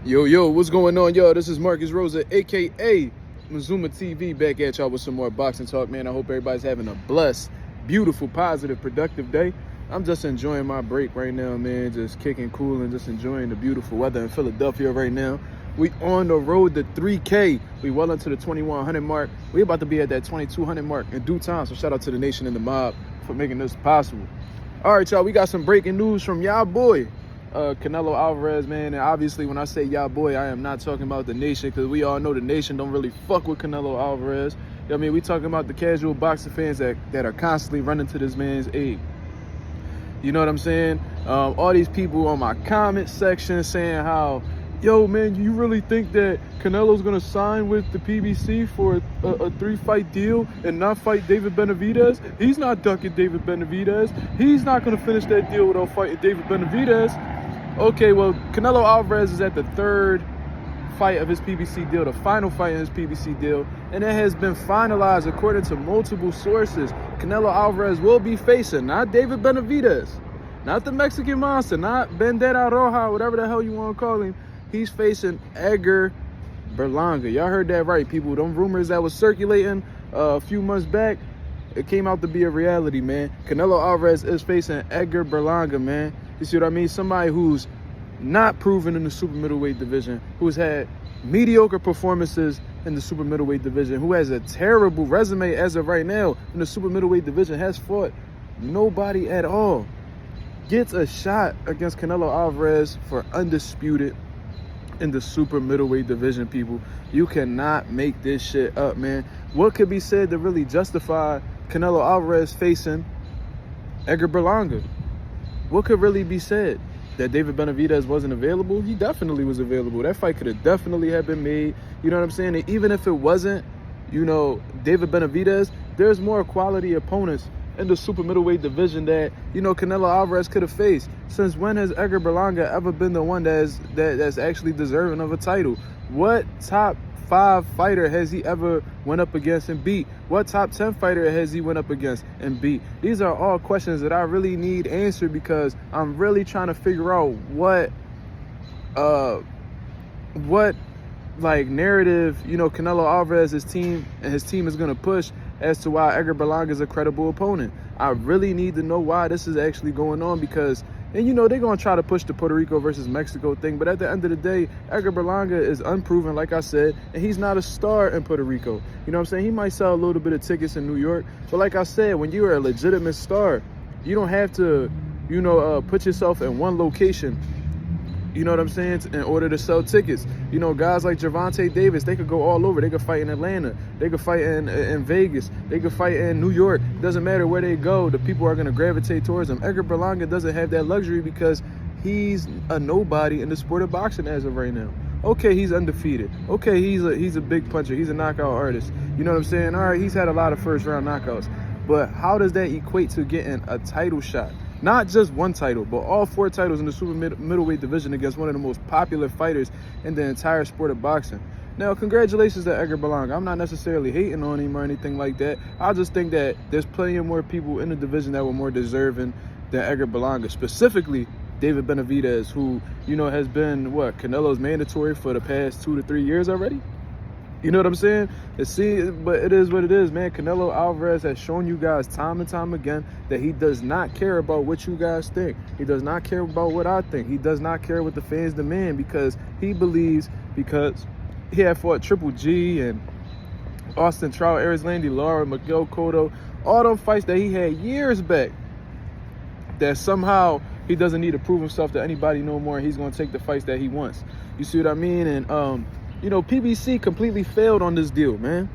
Yo, what's going on, y'all? This is Marcus Rosa, a.k.a. Mazuma TV, back at y'all with some more boxing talk, man. I hope everybody's having a blessed, beautiful, positive, productive day. I'm just enjoying my break right now, man. Just kicking, cooling, just enjoying the beautiful weather in Philadelphia right now. We on the road to 3K. We well into the 2,100 mark. We about to be at that 2,200 mark in due time. So shout out to the nation and the mob for making this possible. All right, y'all, we got some breaking news from y'all boy. Canelo Alvarez, man. And obviously when I say y'all boy, I am not talking about the nation, because we all know the nation don't really fuck with Canelo Alvarez. You know what I mean? We talking about the casual boxing fans that are constantly running to this man's aid. You know what I'm saying? All these people on my comment section saying how, yo, man, you really think that Canelo's going to sign with the PBC for a 3-fight deal and not fight David Benavidez? He's not ducking David Benavidez. He's not going to finish that deal without fighting David Benavidez. Okay, well, Canelo Alvarez is at the third fight of his PBC deal, the final fight in his PBC deal, and it has been finalized according to multiple sources. Canelo Alvarez will be facing not David Benavidez, not the Mexican monster, not Bandera Roja, whatever the hell you want to call him. He's facing Edgar Berlanga. Y'all heard that right, people. Them rumors that was circulating a few months back, it came out to be a reality, man. Canelo Alvarez is facing Edgar Berlanga, man. You see what I mean? Somebody who's not proven in the super middleweight division, who's had mediocre performances in the super middleweight division, who has a terrible resume as of right now in the super middleweight division, has fought nobody at all, gets a shot against Canelo Alvarez for undisputed in the super middleweight division, people. You cannot make this shit up, man. What could be said to really justify Canelo Alvarez facing Edgar Berlanga? What could really be said? That David Benavidez wasn't available? He definitely was available. That fight could have definitely have been made. You know what I'm saying? And even if it wasn't, you know, David Benavidez, there's more quality opponents in the super middleweight division that, you know, Canelo Alvarez could have faced. Since when has Edgar Berlanga ever been the one that's actually deserving of a title? What top 5 fighter has he ever went up against and beat? What top 10 fighter has he went up against and beat? These are all questions that I really need answered, because I'm really trying to figure out what like narrative, you know, Canelo Alvarez's team and his team is going to push as to why Edgar Berlanga is a credible opponent. I really need to know why this is actually going on, because, and you know, they're going to try to push the Puerto Rico versus Mexico thing, but at the end of the day, Edgar Berlanga is unproven, like I said, and he's not a star in Puerto Rico. You know what I'm saying? He might sell a little bit of tickets in New York, but like I said, when you're a legitimate star, you don't have to, you know, put yourself in one location, you know what I'm saying, in order to sell tickets. You know, guys like Gervonta Davis, they could go all over. They could fight in Atlanta. They could fight in Vegas. They could fight in New York. Doesn't matter where they go, the people are going to gravitate towards them. Edgar Berlanga doesn't have that luxury because he's a nobody in the sport of boxing as of right now. Okay, he's undefeated. Okay, he's a big puncher. He's a knockout artist. You know what I'm saying? All right, he's had a lot of first-round knockouts. But how does that equate to getting a title shot? Not just one title, but all 4 titles in the super middleweight division against one of the most popular fighters in the entire sport of boxing. Now, congratulations to Edgar Berlanga. I'm not necessarily hating on him or anything like that. I just think that there's plenty of more people in the division that were more deserving than Edgar Berlanga, specifically David Benavidez, who, you know, has been, Canelo's mandatory for the past 2 to 3 years already? You know what I'm saying? But it is what it is, man. Canelo Alvarez has shown you guys time and time again that he does not care about what you guys think. He does not care about what I think. He does not care what the fans demand, because he believes, because he had fought Triple G and Austin Trout, Erislandy Lara, Miguel Cotto, all those fights that he had years back, that somehow he doesn't need to prove himself to anybody no more. He's going to take the fights that he wants. You see what I mean? And, you know, PBC completely failed on this deal, man.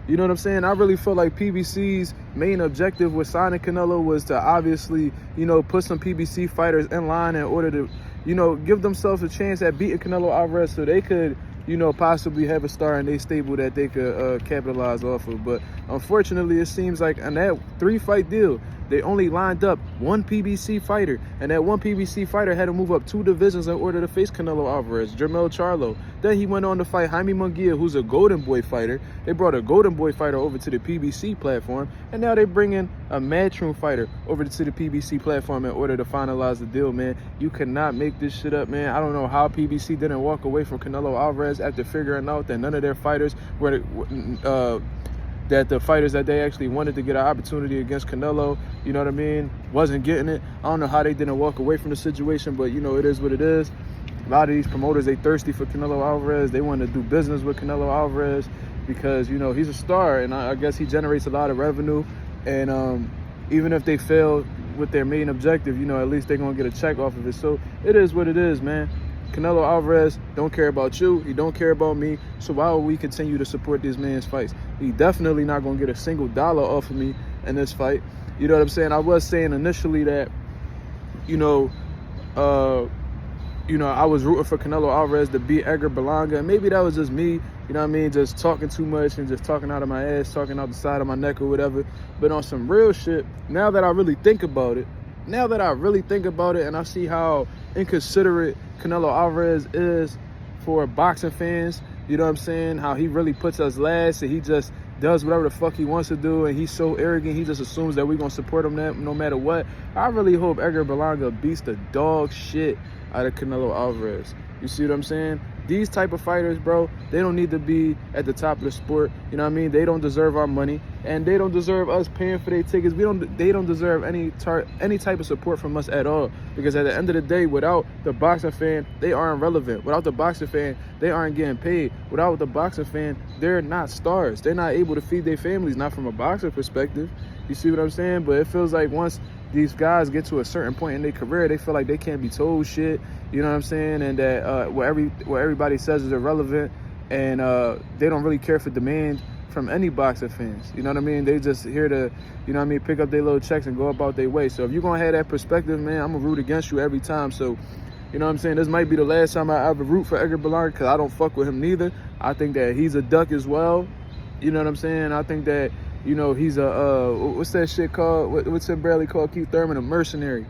You know what I'm saying? I really feel like PBC's main objective with signing Canelo was to obviously, you know, put some PBC fighters in line in order to, you know, give themselves a chance at beating Canelo Alvarez so they could, you know, possibly have a star in their stable that they could capitalize off of. But unfortunately, it seems like in that 3-fight deal, they only lined up one PBC fighter, and that one PBC fighter had to move up 2 divisions in order to face Canelo Alvarez, Jermell Charlo. Then he went on to fight Jaime Munguia, who's a Golden Boy fighter. They brought a Golden Boy fighter over to the PBC platform, and now they bring in a Matchroom fighter over to the PBC platform in order to finalize the deal, man. You cannot make this shit up, man. I don't know how PBC didn't walk away from Canelo Alvarez after figuring out that none of their fighters were that the fighters that they actually wanted to get an opportunity against Canelo, you know what I mean, wasn't getting it. I don't know how they didn't walk away from the situation, but, you know, it is what it is. A lot of these promoters, they thirsty for Canelo Alvarez. They want to do business with Canelo Alvarez because, you know, he's a star, and I guess he generates a lot of revenue. And even if they fail with their main objective, you know, at least they're going to get a check off of it. So it is what it is, man. Canelo Alvarez don't care about you. He don't care about me. So why would we continue to support this man's fights? He definitely not going to get a single dollar off of me in this fight. You know what I'm saying? I was saying initially that, you know, I was rooting for Canelo Alvarez to beat Edgar Berlanga. And maybe that was just me, you know what I mean, just talking too much and just talking out of my ass, talking out the side of my neck or whatever. But on some real shit, now that I really think about it, and I see how inconsiderate Canelo Alvarez is for boxing fans, you know what I'm saying, how he really puts us last and he just does whatever the fuck he wants to do, and he's so arrogant, he just assumes that we're going to support him no matter what. I really hope Edgar Berlanga beats the dog shit out of Canelo Alvarez. You see what I'm saying? These type of fighters, bro, they don't need to be at the top of the sport. You know what I mean? They don't deserve our money, and they don't deserve us paying for their tickets. They don't deserve any type of support from us at all. Because at the end of the day, without the boxing fan, they aren't relevant. Without the boxing fan, they aren't getting paid. Without the boxing fan, they're not stars. They're not able to feed their families, not from a boxer perspective. You see what I'm saying? But it feels like once these guys get to a certain point in their career, they feel like they can't be told shit, you know what I'm saying, and that what everybody says is irrelevant, and they don't really care for demand from any boxing fans, you know what I mean? They just here to, you know what I mean, pick up their little checks and go about their way. So if you're going to have that perspective, man, I'm going to root against you every time. So, you know what I'm saying, this might be the last time I ever root for Edgar Berlanga because I don't fuck with him neither. I think that he's a duck as well, you know what I'm saying? I think that, you know, he's a, what's that shit called? What's Tim Bradley called? Keith Thurman, a mercenary.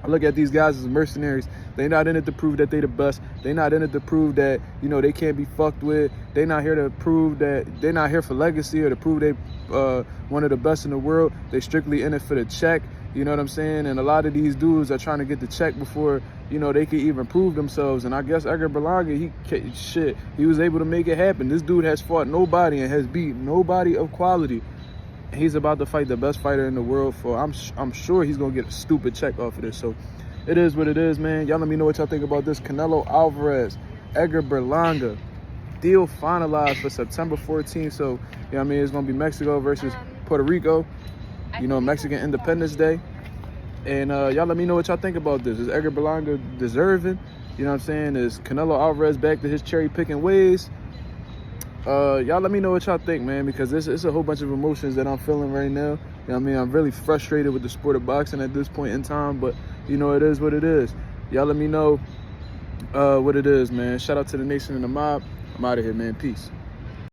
I look at these guys as mercenaries. They're not in it to prove that they the best. They're not in it to prove that, you know, they can't be fucked with. They're not here to prove that, they're not here for legacy or to prove they one of the best in the world. They strictly in it for the check. You know what I'm saying? And a lot of these dudes are trying to get the check before, you know, they can even prove themselves. And I guess Edgar Berlanga, he was able to make it happen. This dude has fought nobody and has beat nobody of quality. He's about to fight the best fighter in the world for, I'm sure he's going to get a stupid check off of this. So it is what it is, man. Y'all let me know what y'all think about this. Canelo Alvarez, Edgar Berlanga, deal finalized for September 14th. So, you know what I mean, it's going to be Mexico versus Puerto Rico, you know, Mexican Independence Day. And y'all let me know what y'all think about this. Is Edgar Berlanga deserving? You know what I'm saying? Is Canelo Alvarez back to his cherry-picking ways? Y'all let me know what y'all think, man, because it's a whole bunch of emotions that I'm feeling right now. You know what I mean? I'm really frustrated with the sport of boxing at this point in time, but, you know, it is what it is. Y'all let me know what it is, man. Shout out to the nation and the mob. I'm out of here, man. Peace.